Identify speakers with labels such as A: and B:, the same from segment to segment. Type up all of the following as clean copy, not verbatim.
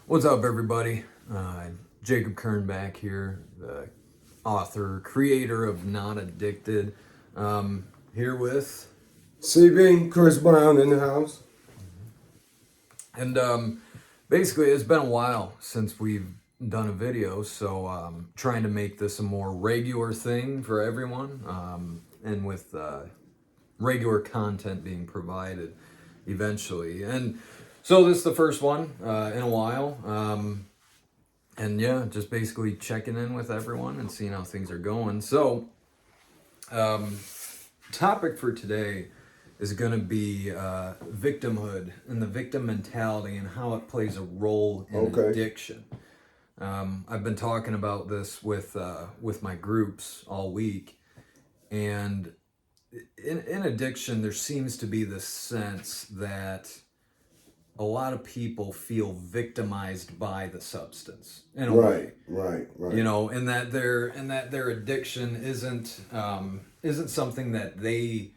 A: What's up, everybody? Jacob Kern back here, the author, creator of Not Addicted. Here with,
B: CB, Chris Brown in the house.
A: and basically, it's been a while since we've done a video, so trying to make this a more regular thing for everyone, and with regular content being provided eventually. And so this is the first one in a while. And yeah, just basically checking in with everyone and seeing how things are going. So, topic for today is going to be victimhood and the victim mentality and how it plays a role in addiction. I've been talking about this with my groups all week, and in addiction, there seems to be this sense that a lot of people feel victimized by the substance in a way.
B: Right.
A: You know, and that their addiction isn't something that they,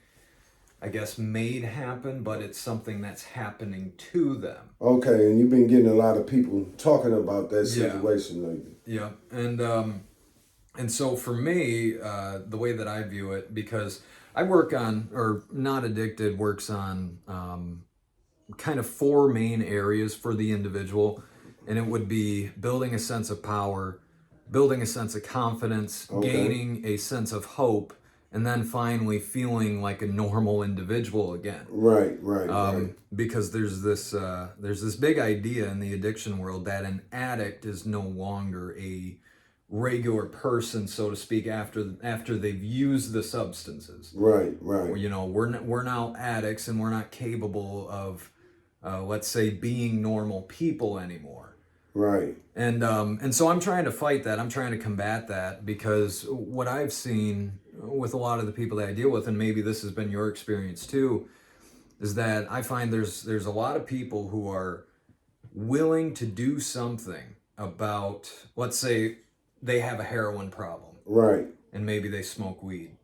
A: I guess, made happen, but it's something that's happening to them.
B: Okay, and you've been getting a lot of people talking about that situation lately.
A: Yeah, and so for me, the way that I view it, because I work on, or Not Addicted works on kind of four main areas for the individual, and it would be building a sense of power, building a sense of confidence, gaining a sense of hope, and then finally feeling like a normal individual again.
B: Right.
A: Because there's this big idea in the addiction world that an addict is no longer a regular person, so to speak, after they've used the substances.
B: Right.
A: You know, we're now addicts, and we're not capable of, let's say, being normal people anymore.
B: Right.
A: And so I'm trying to fight that. I'm trying to combat that, because what I've seen with a lot of the people that I deal with, and maybe this has been your experience too, is that I find there's a lot of people who are willing to do something about, let's say, they have a heroin problem.
B: Right.
A: And maybe they smoke weed.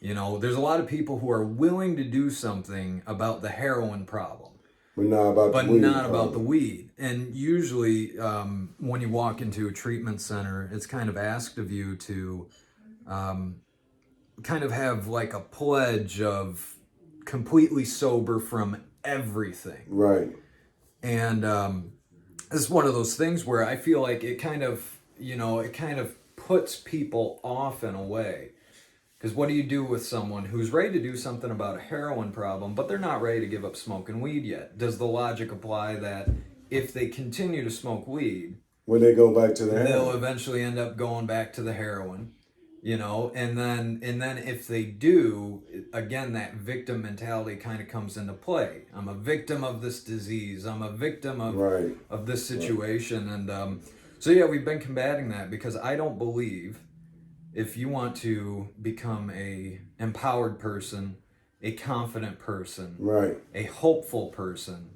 A: You know, there's a lot of people who are willing to do something about the heroin problem,
B: but not about
A: the weed. And usually, when you walk into a treatment center, it's kind of asked of you to kind of have like a pledge of completely sober from everything.
B: Right.
A: And it's one of those things where I feel like it kind of puts people off in a way. Because what do you do with someone who's ready to do something about a heroin problem, but they're not ready to give up smoking weed yet? Does the logic apply that if they continue to smoke weed,
B: when they go back to the heroin,
A: they'll eventually end up going back to the heroin? You know, and then if they do, again, that victim mentality kind of comes into play. I'm a victim of this disease. I'm a victim of this situation. And so yeah, we've been combating that, because I don't believe, if you want to become a empowered person, a confident person, a hopeful person,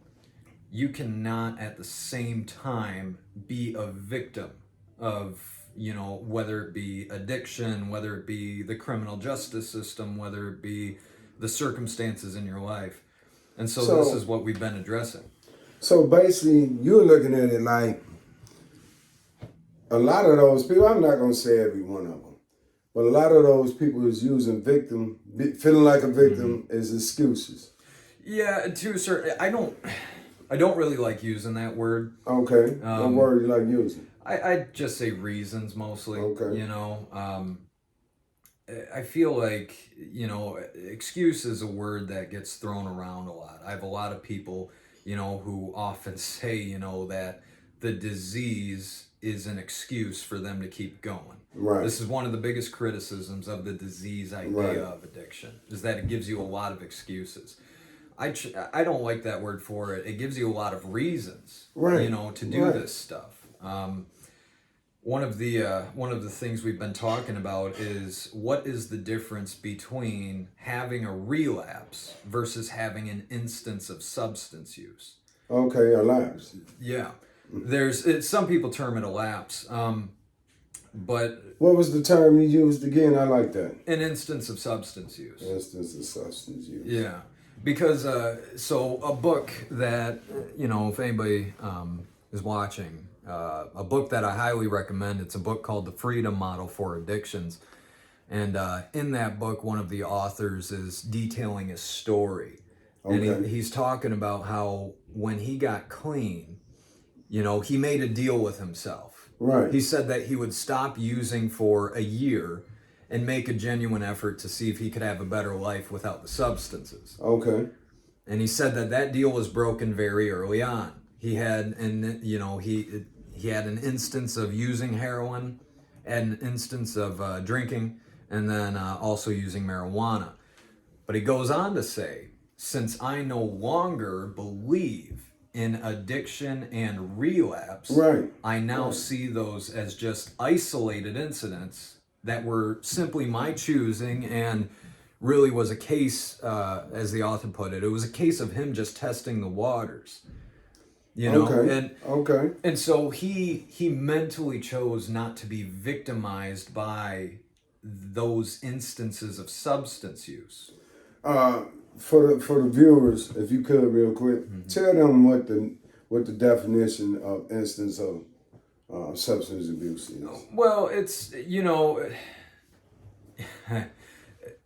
A: you cannot at the same time be a victim of, you know, whether it be addiction, whether it be the criminal justice system, whether it be the circumstances in your life. And so this is what we've been addressing.
B: So basically, you're looking at it like a lot of those people, I'm not going to say every one of them, but a lot of those people is using feeling like a victim as excuses.
A: Yeah, to a certain, I don't really like using that word.
B: Okay, what word you like using?
A: I just say reasons mostly.
B: Okay.
A: You know, I feel like, you know, excuse is a word that gets thrown around a lot. I have a lot of people, you know, who often say, you know, that the disease is an excuse for them to keep going.
B: Right.
A: This is one of the biggest criticisms of the disease idea of addiction, is that it gives you a lot of excuses. I don't like that word for it. It gives you a lot of reasons, you know, to do this stuff. One of the things we've been talking about is, what is the difference between having a relapse versus having an instance of substance use?
B: Okay, a lapse.
A: Yeah. Some people term it a lapse. But
B: what was the term you used again? I like that.
A: An instance of substance use.
B: Instance of substance use.
A: Yeah. Because so a book that, you know, if anybody is watching a book that I highly recommend. It's a book called The Freedom Model for Addictions. And in that book, one of the authors is detailing his story.
B: Okay.
A: And he's talking about how when he got clean, he made a deal with himself.
B: Right.
A: He said that he would stop using for a year and make a genuine effort to see if he could have a better life without the substances.
B: Okay.
A: And he said that that deal was broken very early on. He had, he had an instance of using heroin, an instance of drinking, and then also using marijuana. But he goes on to say, since I no longer believe in addiction and relapse,
B: Right.
A: I now see those as just isolated incidents that were simply my choosing, and really was a case, as the author put it was a case of him just testing the waters.
B: Okay.
A: And so he mentally chose not to be victimized by those instances of substance use.
B: For the viewers, if you could real quick, tell them what the definition of instance of substance abuse is.
A: Well, it's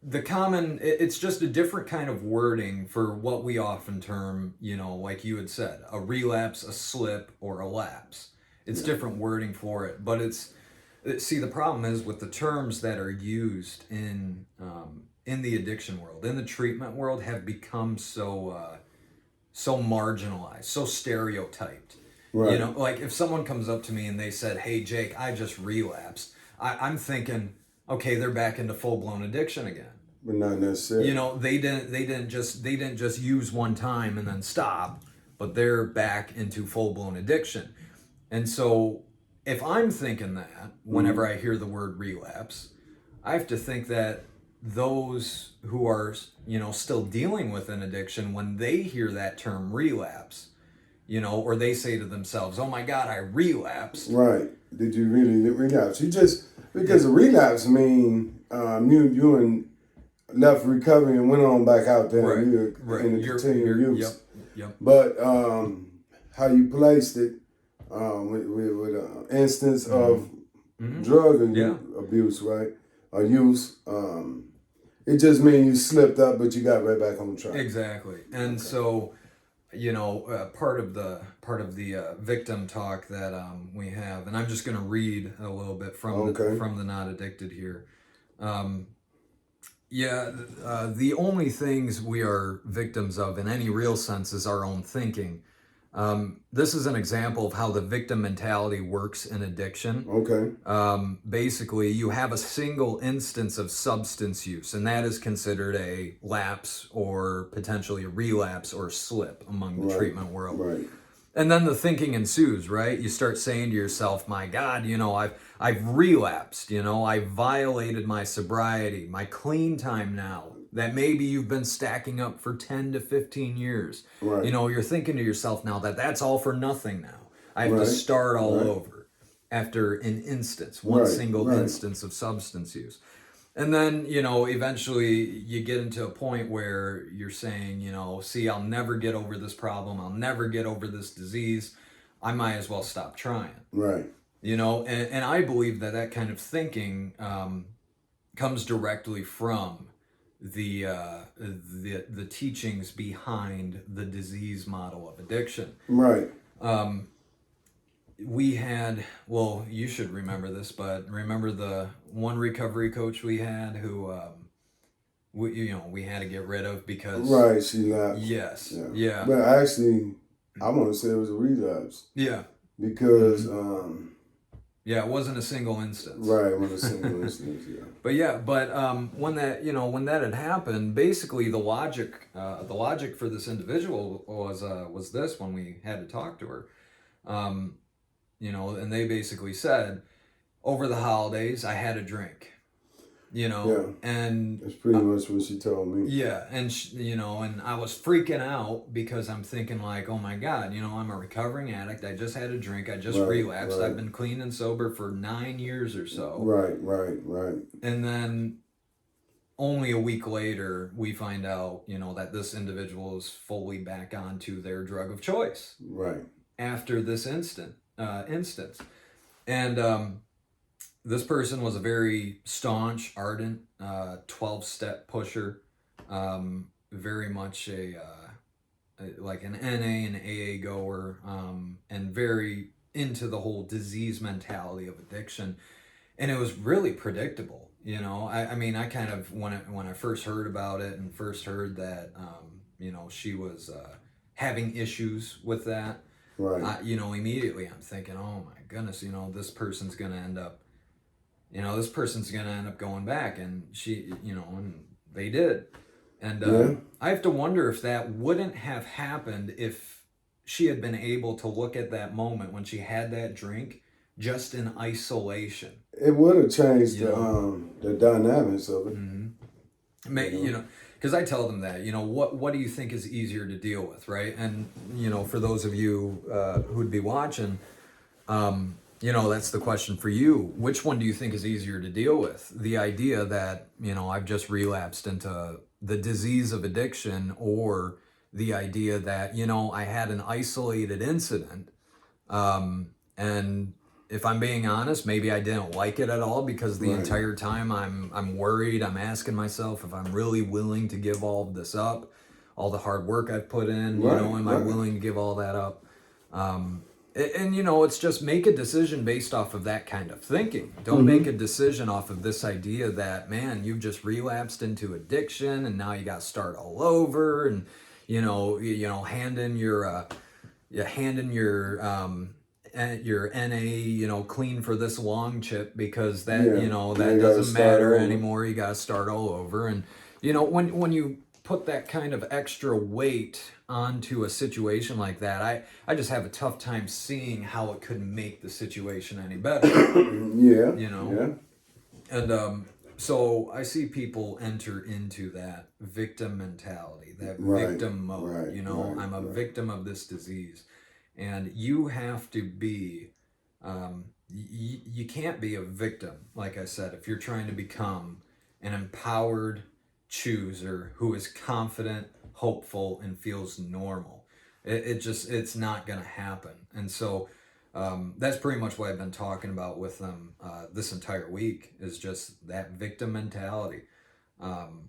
A: it's just a different kind of wording for what we often term, like you had said, a relapse, a slip, or a lapse. It's different wording for it, but see, the problem is with the terms that are used in the addiction world, in the treatment world, have become so marginalized, so stereotyped.
B: Right.
A: Like if someone comes up to me and they said, "Hey, Jake, I just relapsed," I'm thinking, okay, they're back into full-blown addiction again.
B: But not necessarily.
A: They didn't just use one time and then stop, but they're back into full-blown addiction. And so if I'm thinking that whenever I hear the word relapse, I have to think that those who are, still dealing with an addiction, when they hear that term relapse, or they say to themselves, "Oh my God, I relapsed."
B: Right. Did you really relapse? You just, because a relapse mean you and left recovery and went on back out there and you're in the continued use.
A: Yep.
B: But how you placed it with an instance of drug abuse, right? Or use, it just means you slipped up, but you got right back on track.
A: Exactly. And so, part of the victim talk that we have, and I'm just going to read a little bit from the Not Addicted here. The only things we are victims of in any real sense is our own thinking. This is an example of how the victim mentality works in addiction.
B: Okay.
A: Basically, you have a single instance of substance use, and that is considered a lapse or potentially a relapse or slip among the treatment world.
B: Right.
A: And then the thinking ensues, right? You start saying to yourself, "My God, I've relapsed. I violated my sobriety, my clean time now that maybe you've been stacking up for 10 to 15 years.
B: Right.
A: You're thinking to yourself now that's all for nothing now. I have to start all over after an instance, one single instance of substance use." And then, eventually you get into a point where you're saying, "See, I'll never get over this problem. I'll never get over this disease. I might as well stop trying."
B: Right.
A: And I believe that kind of thinking comes directly from the teachings behind the disease model of addiction.
B: Right.
A: We had, well, you should remember this, but remember the one recovery coach we had who we had to get rid of because
B: she lapsed.
A: Yes. Yeah.
B: But actually, I want to say it was a relapse.
A: Yeah.
B: Because
A: it wasn't a single instance.
B: Right, it wasn't a single instance. Yeah.
A: But when that had happened, basically the logic for this individual was this when we had to talk to her. And they basically said, over the holidays, I had a drink, and
B: that's pretty much what she told me.
A: Yeah. And, and I was freaking out because I'm thinking like, oh my God, I'm a recovering addict. I just had a drink. I just relapsed. I've been clean and sober for 9 years or so.
B: Right.
A: And then only a week later, we find out, that this individual is fully back onto their drug of choice.
B: Right.
A: after this instance. And this person was a very staunch, ardent 12-step pusher, very much like an NA and AA goer, and very into the whole disease mentality of addiction. And it was really predictable. I mean, I kind of, when I first heard about it and first heard that, she was having issues with that,
B: Right.
A: immediately I'm thinking, oh my goodness, this person's going to end up, going back. And and they did. And
B: Yeah.
A: I have to wonder if that wouldn't have happened if she had been able to look at that moment when she had that drink just in isolation.
B: It would have changed
A: You know?
B: the dynamics of it.
A: Because I tell them that, what do you think is easier to deal with, right? And for those of you who'd be watching, that's the question for you. Which one do you think is easier to deal with? The idea that I've just relapsed into the disease of addiction, or the idea that I had an isolated incident, and if I'm being honest, maybe I didn't like it at all, because the
B: Right.
A: entire time I'm worried. I'm asking myself if I'm really willing to give all of this up, all the hard work I've put in.
B: Right,
A: Am I
B: right.
A: willing to give all that up? And it's just make a decision based off of that kind of thinking. Don't make a decision off of this idea that, man, you've just relapsed into addiction and now you got to start all over, and handing your NA, clean for this long chip, because that,
B: Yeah.
A: that
B: You gotta
A: doesn't
B: start
A: matter
B: over.
A: anymore. You got to start all over. And, when you put that kind of extra weight onto a situation like that, I just have a tough time seeing how it could make the situation any better.
B: Yeah.
A: Yeah. And so I see people enter into that victim mentality, that
B: Right,
A: victim mode.
B: right, right,
A: I'm a
B: right.
A: victim of this disease. And you have to be, you can't be a victim, like I said, if you're trying to become an empowered chooser who is confident, hopeful, and feels normal. It's not going to happen. And so that's pretty much what I've been talking about with them this entire week, is just that victim mentality. And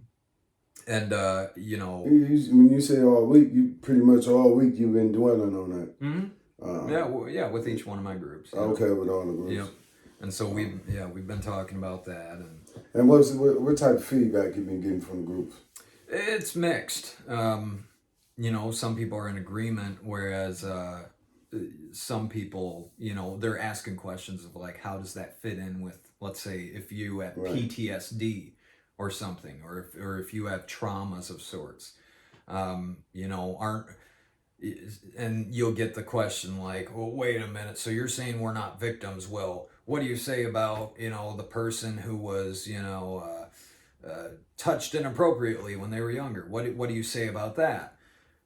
B: When you say all week, you pretty much all week you've been dwelling on that.
A: with each one of my groups.
B: Okay, with all the groups.
A: Yep. And so we've been talking about that,
B: And what type of feedback you've been getting from the groups?
A: it's mixed. Some people are in agreement, whereas some people, they're asking questions of like, how does that fit in with, let's say, if you have
B: Right.
A: PTSD or something, or if you have traumas of sorts, aren't. And you'll get the question like, well, wait a minute, so you're saying we're not victims? Well, what do you say about the person who was touched inappropriately when they were younger? What do you say about that?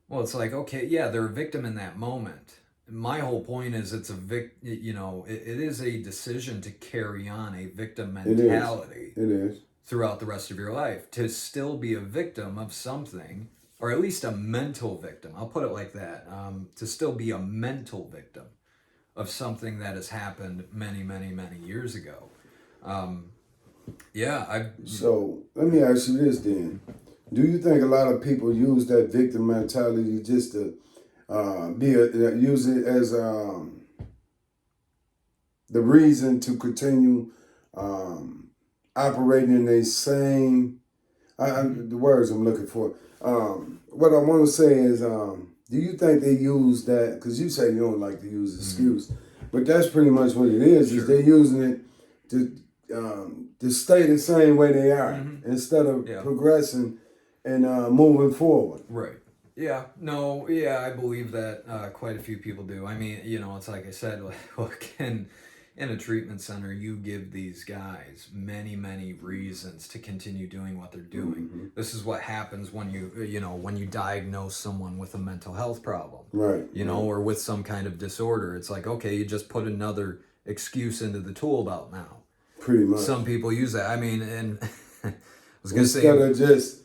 A: Well, it's like, okay, yeah, they're a victim in that moment. My whole point is it's it is a decision to carry on a victim mentality
B: It is.
A: throughout the rest of your life, to still be a victim of something, or at least a mental victim. I'll put it like that. To still be a mental victim of something that has happened many, many, many years ago.
B: So let me ask you this then: do you think a lot of people use that victim mentality just to use it as the reason to continue operating in the same? The words I'm looking for. What I want to say is, do you think they use that? Because you say you don't like to use excuse, but that's pretty much what it is.
A: Sure.
B: Is they're using it to stay the same way they are instead of progressing and moving forward.
A: Right. Yeah. No. Yeah, I believe that quite a few people do. I mean, it's like I said. Look, in a treatment center, you give these guys many, many reasons to continue doing what they're doing.
B: Mm-hmm.
A: This is what happens when you diagnose someone with a mental health problem,
B: Right.
A: or with some kind of disorder. It's like, okay, you just put another excuse into the tool belt now.
B: Pretty much.
A: Some people use that. I mean, and I was going to say,
B: instead of just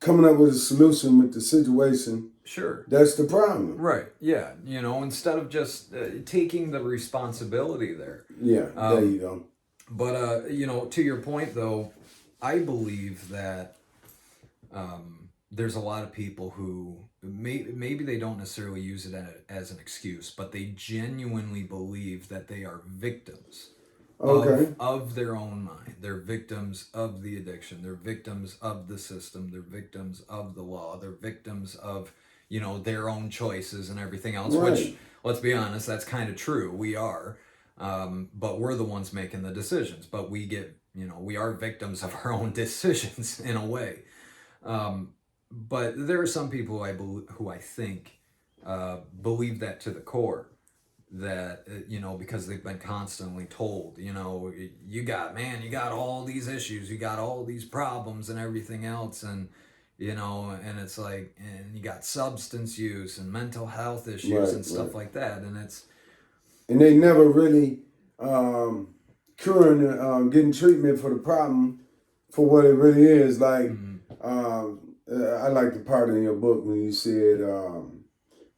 B: coming up with a solution with the situation.
A: Sure.
B: That's the problem.
A: Right. Yeah. Instead of just taking the responsibility there.
B: Yeah. There you go.
A: But to your point though, I believe that there's a lot of people who maybe they don't necessarily use it as an excuse, but they genuinely believe that they are victims of their own mind. They're victims of the addiction. They're victims of the system. They're victims of the law. They're victims of, their own choices and everything else, which, let's be honest, that's kind of true. We are. But we're the ones making the decisions. But we are victims of our own decisions in a way. But there are some people who I think believe that to the core. That because they've been constantly told, you got all these issues, you got all these problems and everything else, and and it's like, and you got substance use and mental health issues and stuff like that,
B: and they never really curing, getting treatment for the problem for what it really is. Like, I like the part in your book when you said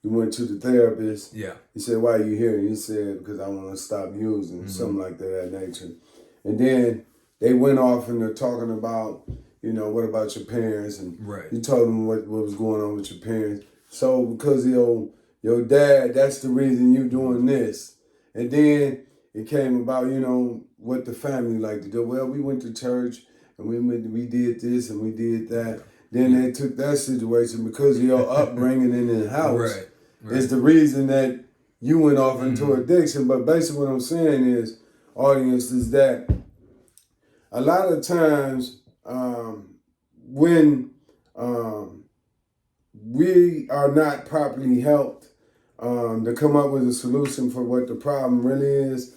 B: you went to the therapist.
A: Yeah.
B: He said, "Why are you here?" And he said, "Because I want to stop using," something like that nature. And then they went off and they're talking about, what about your parents? And you told them what was going on with your parents. So because of your dad, that's the reason you doing this. And then it came about, what the family like to do. Well, we went to church and we did this and we did that. Then they took that situation because of your upbringing in the house. Is the reason that you went off into addiction. But basically what I'm saying is, audience, is that a lot of times when we are not properly helped to come up with a solution for what the problem really is,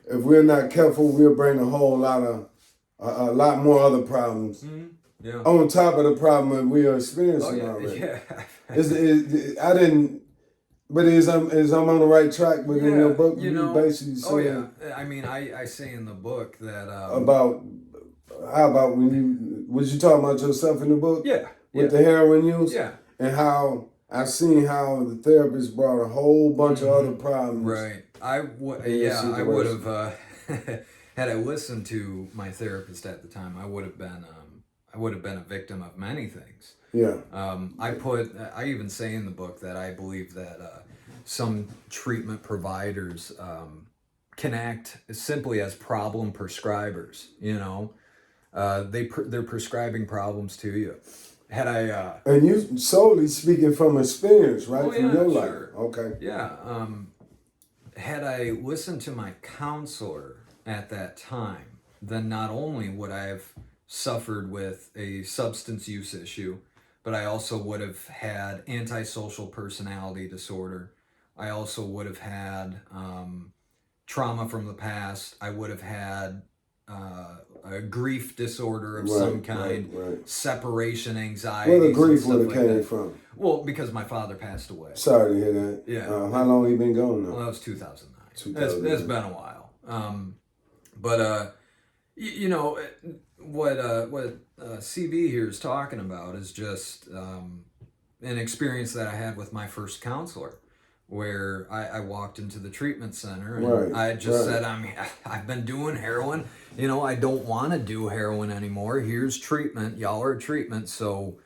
B: if we're not careful, we'll bring a lot more other problems on top of the problem that we are experiencing already. I didn't. But is I'm on the right track within your book? You basically saying,
A: I mean, I say in the book that
B: about how about was you talking about yourself in the book? With the heroin use? And how I've seen how the therapist brought a whole bunch of other problems.
A: I would have had I listened to my therapist at the time, I would have been a victim of many things. I even say in the book that I believe that some treatment providers can act simply as problem prescribers. They're prescribing problems to you. Had I
B: and you solely speaking from experience, right? From your life. Okay.
A: Yeah. Had I listened to my counselor at that time, then not only would I have suffered with a substance use issue, but I also would have had antisocial personality disorder. I also would have had trauma from the past. I would have had a grief disorder of some kind, separation anxiety.
B: Where the grief would have came from?
A: Well, because my father passed away.
B: Sorry to hear that.
A: Yeah.
B: How long he been gone now?
A: Well, that was 2009. It's been a while. But what CB here is talking about is just an experience that I had with my first counselor, where I walked into the treatment center and I just said, I've been doing heroin. I don't want to do heroin anymore. Here's treatment. Y'all are treatment, so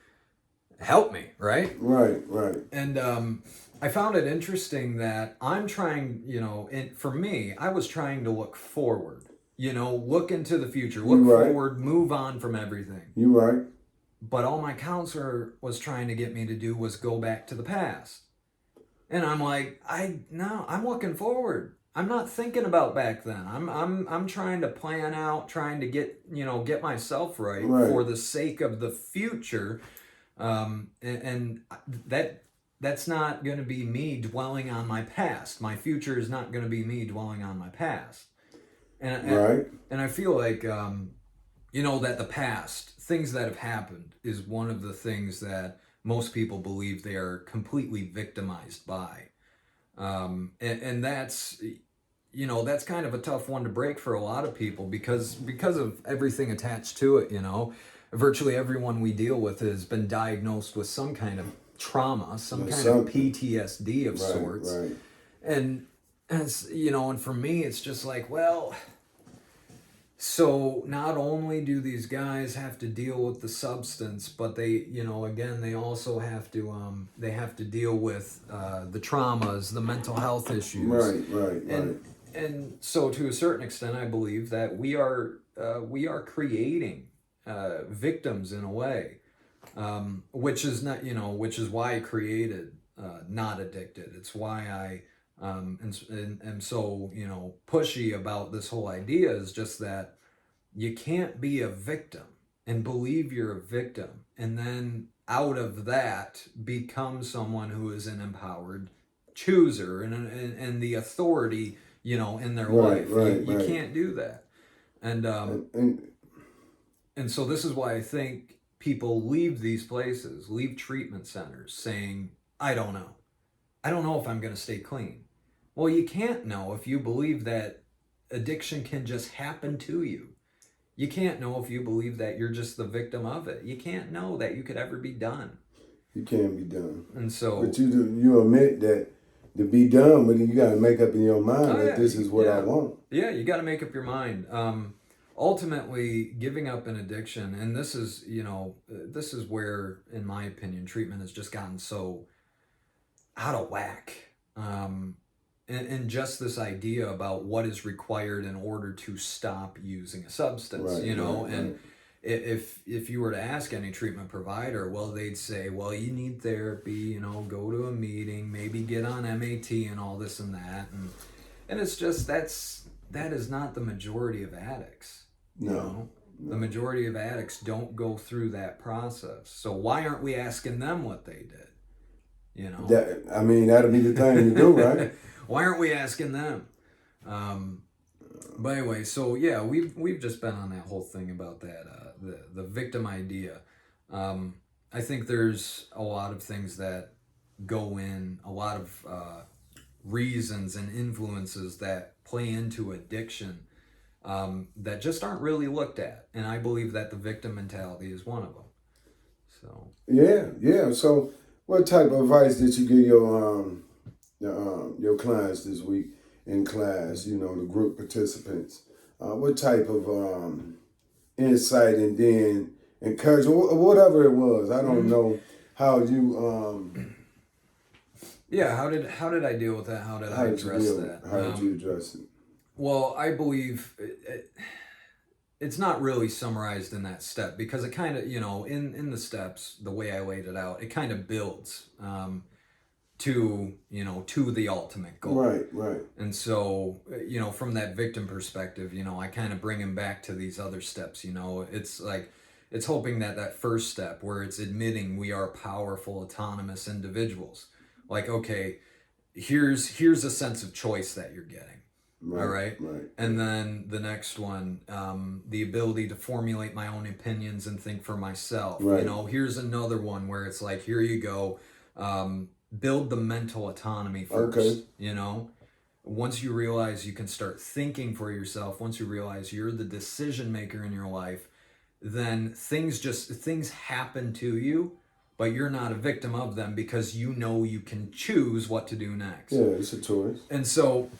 A: help me, right?
B: Right.
A: And I found it interesting that I'm trying, for me, I was trying to look forward. Look into the future, look forward, move on from everything.
B: You're right.
A: But all my counselor was trying to get me to do was go back to the past. And I'm like, I'm looking forward. I'm not thinking about back then. I'm trying to plan out, trying to get myself right for the sake of the future. And that's not going to be me dwelling on my past. My future is not going to be me dwelling on my past. And I feel like, that the past, things that have happened, is one of the things that most people believe they are completely victimized by. And that's, that's kind of a tough one to break for a lot of people because of everything attached to it, virtually everyone we deal with has been diagnosed with some kind of trauma, some kind of PTSD of sorts.
B: Right.
A: And as you know, and for me, it's just like, well, so not only do these guys have to deal with the substance, but they, you know, again, they also have to deal with the traumas, the mental health issues. And so to a certain extent, I believe that we are creating victims in a way, which is not, you know, which is why I created Not Addicted. It's why I am so, you know, pushy about this whole idea, is just that you can't be a victim and believe you're a victim and then out of that become someone who is an empowered chooser and the authority, you know, in their life. You can't do that. And so this is why I think people leave these places, leave treatment centers saying, I don't know if I'm going to stay clean. Well, you can't know if you believe that addiction can just happen to you. You can't know if you believe that you're just the victim of it. You can't know that you could ever be done.
B: You can't be done.
A: And so,
B: but you admit that to be done, but you got to make up in your mind that this is what I want.
A: Yeah, you got to make up your mind. Ultimately, giving up an addiction, and this is, you know, this is where, in my opinion, treatment has just gotten so out of whack. And just this idea about what is required in order to stop using a substance, you know, and if you were to ask any treatment provider, well, they'd say, well, you need therapy, you know, go to a meeting, maybe get on MAT and all this and that. And it's just, that is not the majority of addicts. You know? The majority of addicts don't go through that process. So why aren't we asking them what they did? You know,
B: that'll be the thing to do, right?
A: Why aren't we asking them? But anyway, so yeah, we've just been on that whole thing about that the victim idea. I think there's a lot of things that go in, a lot of reasons and influences that play into addiction that just aren't really looked at, and I believe that the victim mentality is one of them. So
B: yeah. So, what type of advice did you give your clients this week in class? You know, the group participants. What type of insight and then encouragement, whatever it was? I don't know how you.
A: Yeah, how did I deal with that? How did I address that?
B: How did you address it?
A: Well, I believe it's not really summarized in that step, because it kind of, you know, in the steps, the way I laid it out, it kind of builds to, you know, to the ultimate goal.
B: Right.
A: And so, you know, from that victim perspective, you know, I kind of bring him back to these other steps. You know, it's like, it's hoping that first step where it's admitting we are powerful, autonomous individuals. Like, okay, here's a sense of choice that you're getting. All right. And then the next one, the ability to formulate my own opinions and think for myself. You know, here's another one where it's like, here you go. Build the mental autonomy first. You know, once you realize you can start thinking for yourself, once you realize you're the decision maker in your life, then things happen to you, but you're not a victim of them, because you know you can choose what to do next.
B: Yeah, it's a choice.
A: And so,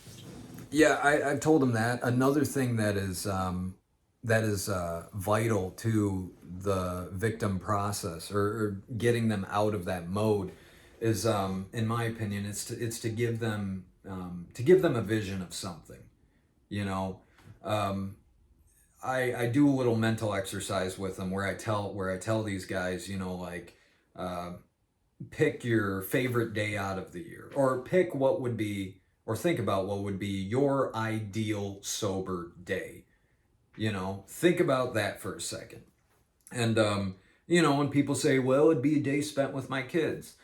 A: yeah, I've told him that. Another thing that is vital to the victim process, or getting them out of that mode, is, in my opinion, it's to give them a vision of something. You know, I do a little mental exercise with them where I tell these guys, you know, like, pick your favorite day out of the year, or pick what would be, or think about what would be your ideal sober day. You know, think about that for a second. And, you know, when people say, well, it'd be a day spent with my kids.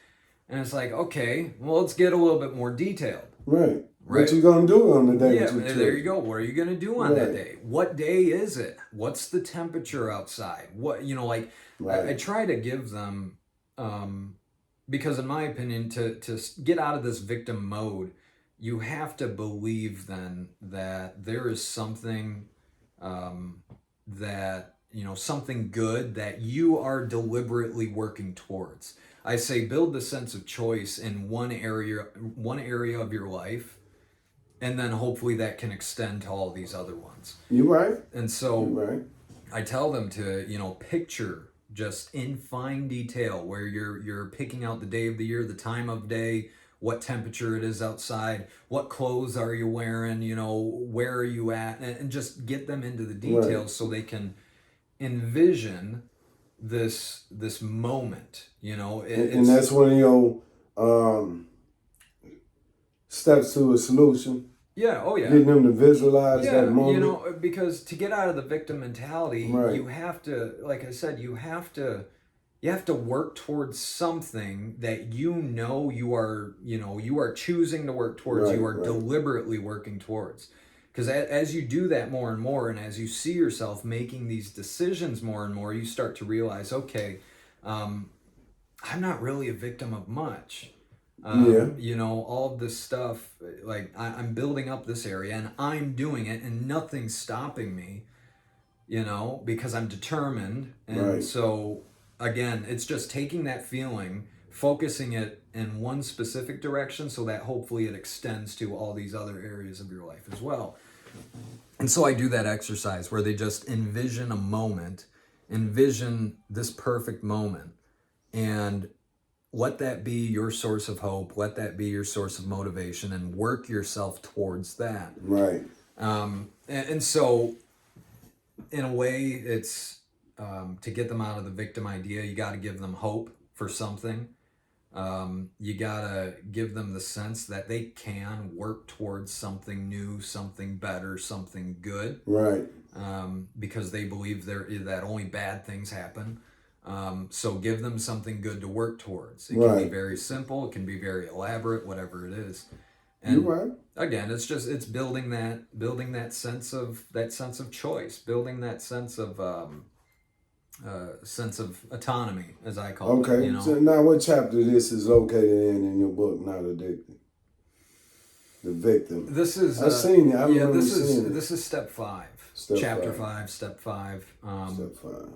A: And it's like, okay, well, let's get a little bit more detailed.
B: Right. What you going to do on the day?
A: Yeah, there you go. What are you going to do on that day? What day is it? What's the temperature outside? What, you know, like, I try to give them, because in my opinion, to get out of this victim mode, you have to believe then that there is something that something good that you are deliberately working towards. I say build the sense of choice in one area of your life, and then hopefully that can extend to all these other ones.
B: You're right.
A: And so
B: You're right.
A: I tell them to, picture just in fine detail where you're picking out the day of the year, the time of day, what temperature it is outside, what clothes are you wearing, where are you at, and just get them into the details so they can envision this moment,
B: and that's one of your steps to a solution.
A: Yeah, oh yeah.
B: Getting them to visualize that moment.
A: Because to get out of the victim mentality, you have to, like I said, you have to work towards something that you are choosing to work towards, you are deliberately working towards. Because as you do that more and more, and as you see yourself making these decisions more and more, you start to realize, okay, I'm not really a victim of much. All of this stuff, like I'm building up this area and I'm doing it and nothing's stopping me, because I'm determined. And so again, it's just taking that feeling, focusing it in one specific direction so that hopefully it extends to all these other areas of your life as well. And so I do that exercise where they just envision a moment, envision this perfect moment, and let that be your source of hope, let that be your source of motivation, and work yourself towards that.
B: Right.
A: And so in a way, it's to get them out of the victim idea, you got to give them hope for something. You got to give them the sense that they can work towards something new, something better, something good.
B: Right.
A: Because they believe that only bad things happen. So give them something good to work towards. It can be very simple. It can be very elaborate, whatever it is. And again, it's building that sense of choice, building that sense of autonomy, as I call it.
B: Okay. So now, what chapter this is located in your book, Not Addicted? The victim.
A: This is.
B: I've seen it.
A: This is step 5. Chapter 5, step 5.
B: Step 5.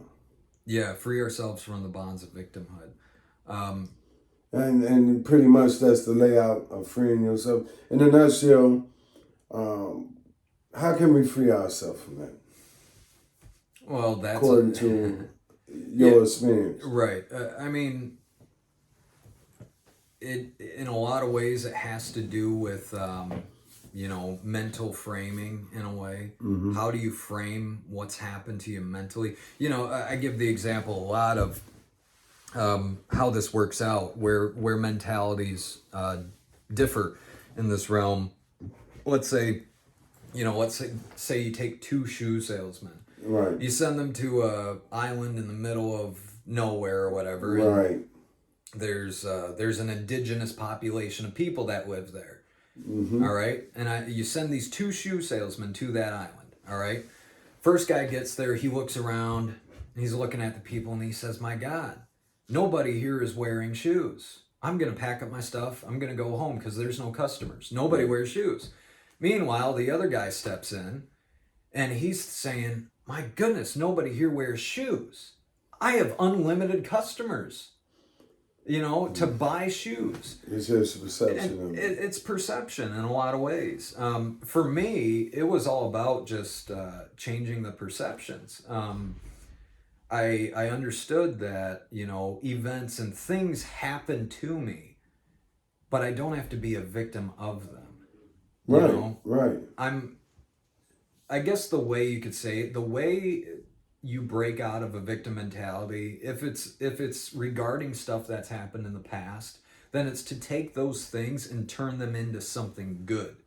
A: Yeah, free ourselves from the bonds of victimhood.
B: And pretty much that's the layout of freeing yourself. In a nutshell, how can we free ourselves from that?
A: Well, that's
B: according to your experience.
A: Right. I mean, it in a lot of ways it has to do with mental framing in a way. Mm-hmm. How do you frame what's happened to you mentally? I give the example a lot of how this works out, where mentalities differ in this realm. Let's say you take 2 shoe salesmen.
B: Right.
A: You send them to a island in the middle of nowhere or whatever.
B: Right.
A: And there's an indigenous population of people that live there. Mm-hmm. All right. And you send these 2 shoe salesmen to that island. All right. First guy gets there. He looks around. And he's looking at the people and he says, "My God, nobody here is wearing shoes. I'm going to pack up my stuff. I'm going to go home because there's no customers. Nobody wears shoes." Meanwhile, the other guy steps in and he's saying, "My goodness, nobody here wears shoes. I have unlimited customers, to buy shoes."
B: It's just perception.
A: It's perception in a lot of ways. For me, it was all about just changing the perceptions. I understood that, events and things happen to me, but I don't have to be a victim of them.
B: Right.
A: I guess the way you could say it, the way you break out of a victim mentality, if it's regarding stuff that's happened in the past, then it's to take those things and turn them into something good,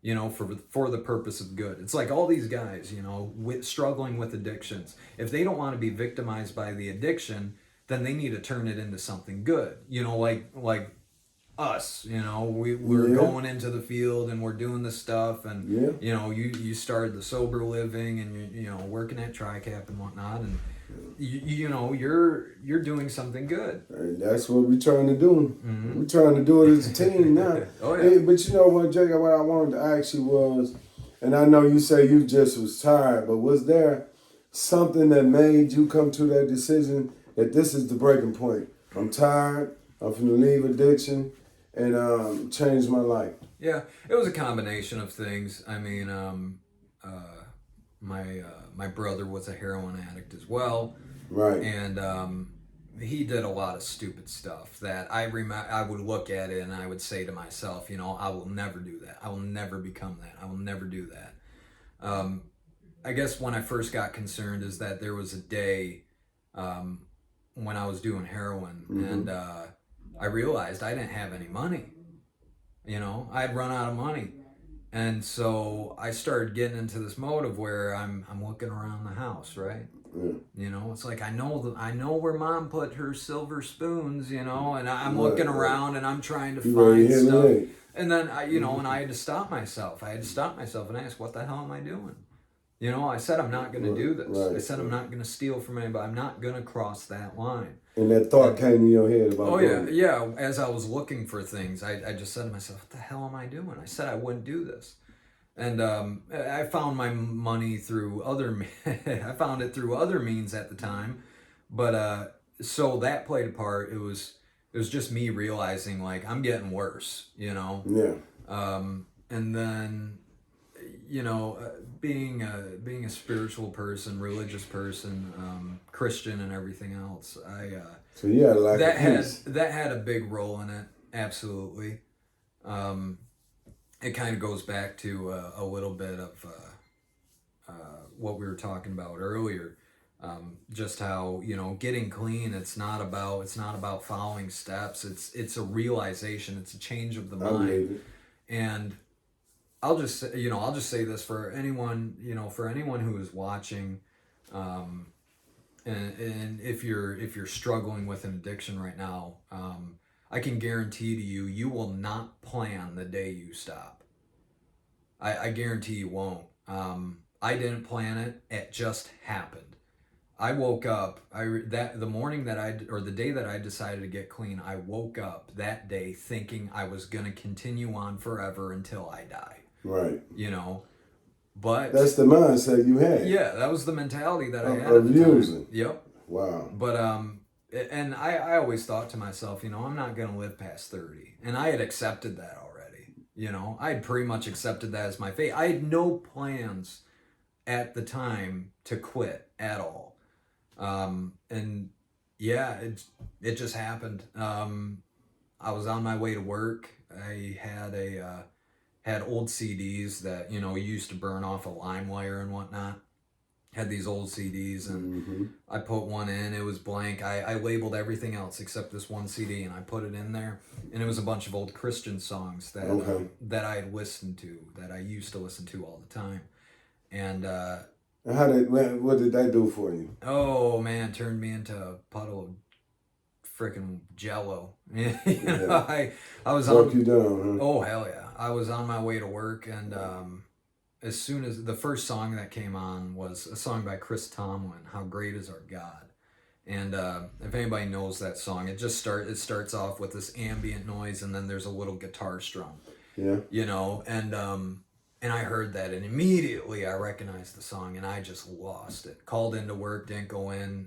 A: for the purpose of good. It's like all these guys, struggling with addictions. If they don't want to be victimized by the addiction, then they need to turn it into something good. Like us, we're going into the field and we're doing this stuff, and you started the sober living and you're working at TriCap and whatnot, and you're doing something good.
B: And that's what we're trying to do. Mm-hmm. We're trying to do it as a team now.
A: Oh, yeah.
B: But you know what, Jacob, what I wanted to ask you was, and I know you say you just was tired, but was there something that made you come to that decision that this is the breaking point? I'm tired. I'm finna leave addiction and change my life.
A: Yeah, it was a combination of things. I mean, my brother was a heroin addict as well,
B: Right.
A: and he did a lot of stupid stuff that I would look at it and I would say to myself, you know, I will never do that. I will never become that. I will never do that. I guess when I first got concerned is that there was a day when I was doing heroin, and I realized I didn't have any money. You know, I'd run out of money. And so I started getting into this mode of where I'm looking around the house, right?
B: Yeah.
A: You know, it's like I know where mom put her silver spoons, you know, and I'm looking around and I'm trying to find stuff. And then and I had to stop myself. I had to stop myself and ask, what the hell am I doing? You know, I said I'm not going to do this. I said I'm not going to steal from anybody. I'm not going to cross that line.
B: And that thought came in your head about
A: yeah. As I was looking for things, I just said to myself, what the hell am I doing? I said I wouldn't do this. And I found my money through I found it through other means at the time. But so that played a part. It was just me realizing, like, I'm getting worse, you know?
B: Yeah.
A: And then, you know, being a spiritual person, religious person, Christian and everything else,
B: so you had a lack of peace.
A: That had a big role in it, absolutely. It kind of goes back to a little bit of what we were talking about earlier, just how, you know, getting clean. It's not about following steps. It's a realization. It's a change of the mind. And I'll just say this for anyone who is watching, and if you're struggling with an addiction right now, I can guarantee to you, you will not plan the day you stop. I guarantee you won't. I didn't plan it. It just happened. I woke up. The day that I decided to get clean, I woke up that day thinking I was gonna continue on forever until I die.
B: Right.
A: You know, but
B: that's the mindset you had.
A: Yeah, that was the mentality that I had
B: of using.
A: Yep.
B: Wow.
A: But and I always thought to myself, you know, I'm not gonna live past 30, and I had accepted that already. You know, I had pretty much accepted that as my fate. I had no plans at the time to quit at all. And yeah, it just happened. I was on my way to work. I had old CDs that, you know, used to burn off a lime wire and whatnot. Had these old CDs, and I put one in. It was blank. I labeled everything else except this one CD, and I put it in there. And it was a bunch of old Christian songs that that I had listened to, that I used to listen to all the time. And
B: what did that do for you?
A: Oh man, turned me into a puddle of freaking Jello. I was
B: broke you down, huh?
A: Oh hell yeah! I was on my way to work, and as soon as the first song that came on was a song by Chris Tomlin, "How Great Is Our God," and if anybody knows that song, it starts off with this ambient noise, and then there's a little guitar strum.
B: Yeah.
A: You know, and I heard that, and immediately I recognized the song, and I just lost it. Called into work, didn't go in.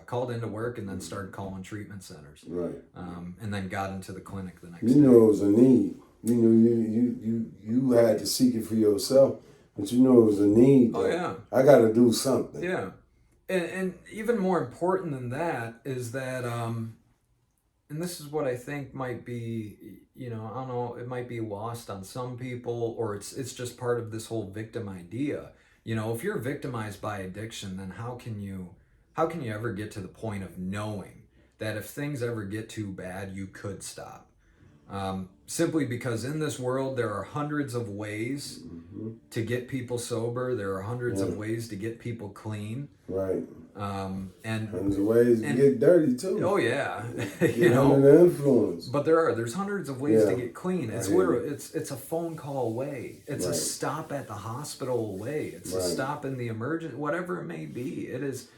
A: Called into work, and then started calling treatment centers.
B: Right.
A: And then got into the clinic the next
B: day. You know it was a need. You know you had to seek it for yourself, but you know it was a need.
A: Oh yeah.
B: I got to do something.
A: Yeah, and even more important than that is that and this is what I think might be, you know, I don't know, it might be lost on some people, or it's just part of this whole victim idea. You know, if you're victimized by addiction, then how can you ever get to the point of knowing that if things ever get too bad, you could stop? Simply because in this world, there are hundreds of ways to get people sober. There are hundreds of ways to get people clean.
B: Right.
A: And
B: hundreds of ways to get dirty too.
A: Oh yeah.
B: You know, under influence.
A: But there's hundreds of ways to get clean. It's literally it's a phone call away. It's a stop at the hospital away. It's a stop in the emergency, whatever it may be. It is.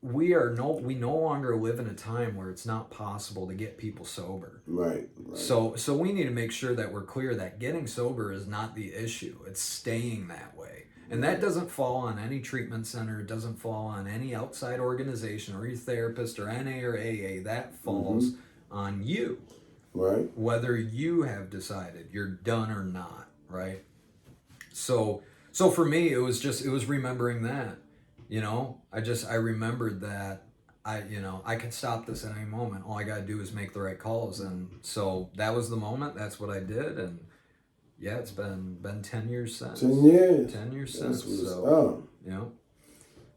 A: We no longer live in a time where it's not possible to get people sober.
B: Right.
A: So we need to make sure that we're clear that getting sober is not the issue. It's staying that way. And that doesn't fall on any treatment center. It doesn't fall on any outside organization or your therapist or NA or AA. That falls on you.
B: Right.
A: Whether you have decided you're done or not, right? So for me, it was remembering that, I remembered that I could stop this at any moment. All I got to do is make the right calls. And so that was the moment. That's what I did. And yeah, it's been 10 years since.
B: 10 years.
A: 10 years
B: That's
A: since.
B: what's
A: So,
B: up.
A: yeah.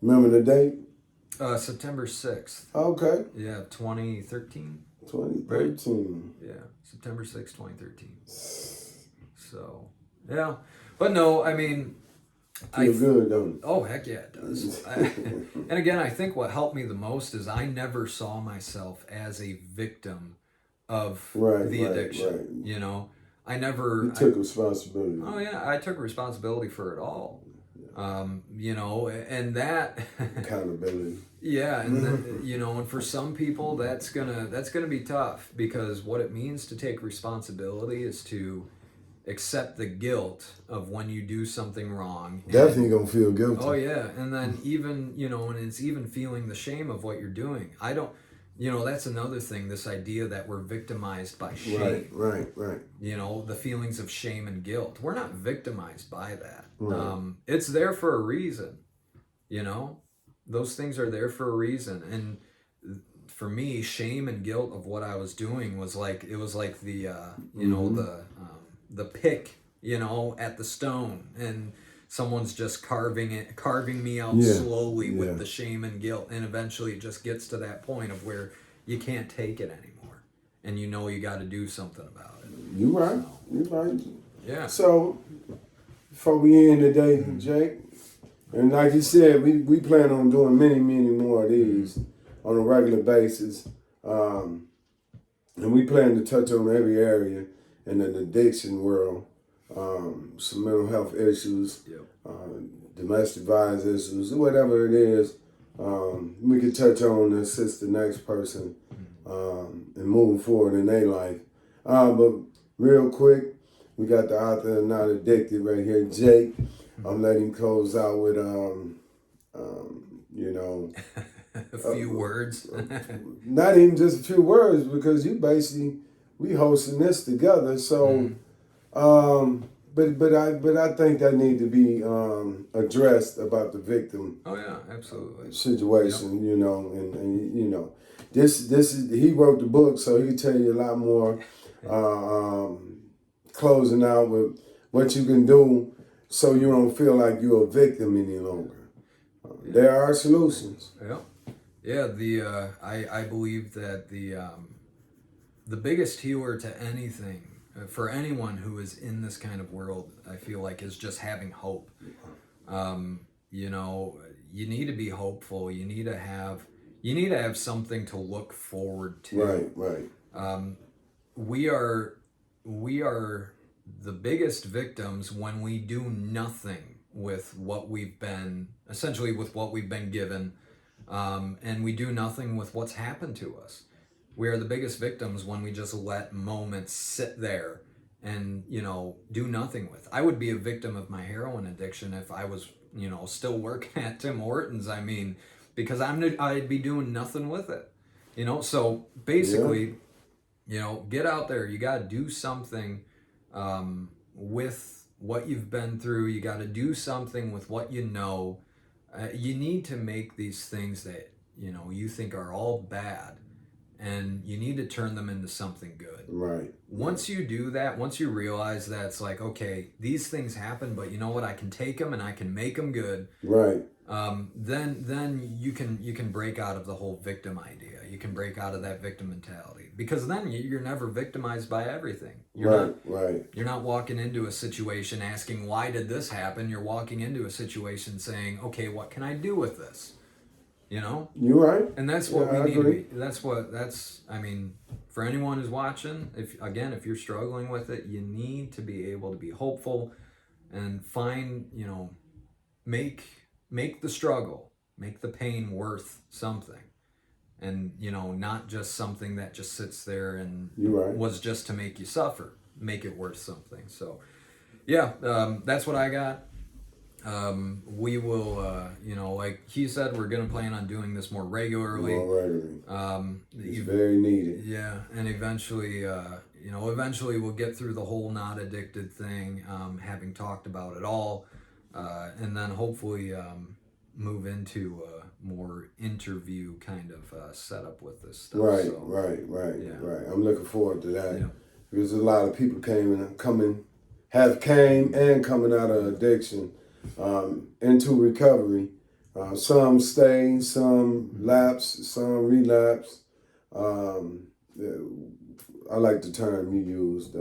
B: Remember the date?
A: September 6th.
B: Okay.
A: Yeah, 2013.
B: 2013.
A: Yeah, September 6th, 2013. So, yeah. But no, I mean,
B: Feel good, don't it?
A: Oh, heck yeah, it does. And again, I think what helped me the most is I never saw myself as a victim of the addiction.
B: Right.
A: I never...
B: You took responsibility.
A: Oh, yeah, I took responsibility for it all. And that...
B: Accountability.
A: Yeah, and and for some people, that's gonna be tough, because what it means to take responsibility is to accept the guilt of when you do something wrong.
B: Definitely gonna feel guilty.
A: Oh yeah, and then even and it's even feeling the shame of what you're doing. I don't, that's another thing. This idea that we're victimized by shame.
B: Right.
A: The feelings of shame and guilt. We're not victimized by that.
B: Right.
A: It's there for a reason. Those things are there for a reason. And for me, shame and guilt of what I was doing was like the the pick, at the stone, and someone's just carving me out slowly with the shame and guilt, and eventually it just gets to that point of where you can't take it anymore, and you got to do something about it.
B: You right. You right.
A: Yeah.
B: So before we end today, Jake, and like you said, we plan on doing many more of these on a regular basis, and we plan to touch on every area in the addiction world, some mental health issues, domestic violence issues, whatever it is, we can touch on and assist the next person and move forward in their life. But real quick, we got the author of Not Addicted right here, Jake. I'm letting him close out with,
A: a few words.
B: Not even just a few words, because we hosting this together. So, but I think that need to be addressed about the victim.
A: Oh yeah, absolutely.
B: Situation, and this is, he wrote the book, so he can tell you a lot more. Closing out with what you can do so you don't feel like you're a victim any longer. There are solutions.
A: Yeah. I believe that the biggest healer to anything, for anyone who is in this kind of world, I feel like, is just having hope. You need to be hopeful. You need to have something to look forward to.
B: Right.
A: We are the biggest victims when we do nothing with what we've been, essentially with what we've been given, and we do nothing with what's happened to us. We are the biggest victims when we just let moments sit there and, do nothing with. I would be a victim of my heroin addiction if I was, still working at Tim Hortons. I mean, because I'd be doing nothing with it, So basically, get out there. You got to do something with what you've been through. You got to do something with what you know. You need to make these things that, you think are all bad, and you need to turn them into something good.
B: Right.
A: Once you do that, once you realize that it's like, okay, these things happen, but you know what? I can take them and I can make them good.
B: Right.
A: Then you can break out of the whole victim idea. You can break out of that victim mentality, because then you're never victimized by everything. You're not walking into a situation asking, why did this happen? You're walking into a situation saying, okay, what can I do with this?
B: You're right.
A: And that's what we need to be. I mean, for anyone who's watching, if you're struggling with it, you need to be able to be hopeful and find, make the struggle, make the pain worth something. And, not just something that just sits there and was just to make you suffer. Make it worth something. So, yeah, that's what I got. We will, like he said, we're going to plan on doing this more regularly.
B: It's very needed.
A: Yeah, and eventually, eventually we'll get through the whole not addicted thing, having talked about it all, and then hopefully move into a more interview kind of setup with this stuff.
B: Right,
A: so,
B: right. I'm looking forward to that.
A: Yeah.
B: Because a lot of people came and coming out of addiction into recovery. Some stay, some lapse, some relapse. I like the term you used,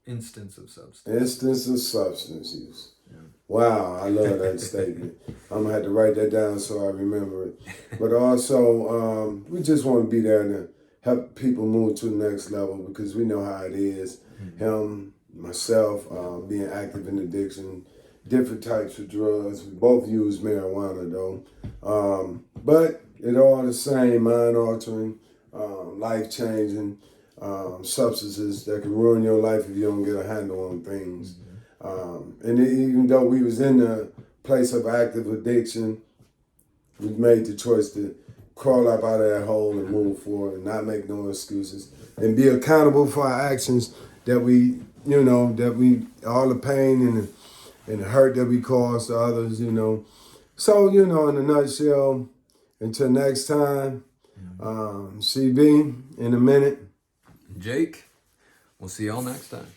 A: instance of substance.
B: Instance of substance use.
A: Yeah.
B: Wow, I love that statement. I'm gonna have to write that down so I remember it. But also, we just want to be there to help people move to the next level because we know how it is.
A: Mm-hmm.
B: Him, myself, being active in addiction, different types of drugs. We both use marijuana though, but it all the same, mind altering, life changing substances that can ruin your life if you don't get a handle on things. And even though we was in a place of active addiction, we made the choice to crawl up out of that hole and move forward and not make no excuses and be accountable for our actions that we, all the pain and the hurt that we cause to others, So, in a nutshell, until next time, CB, in a minute.
A: Jake, we'll see y'all next time.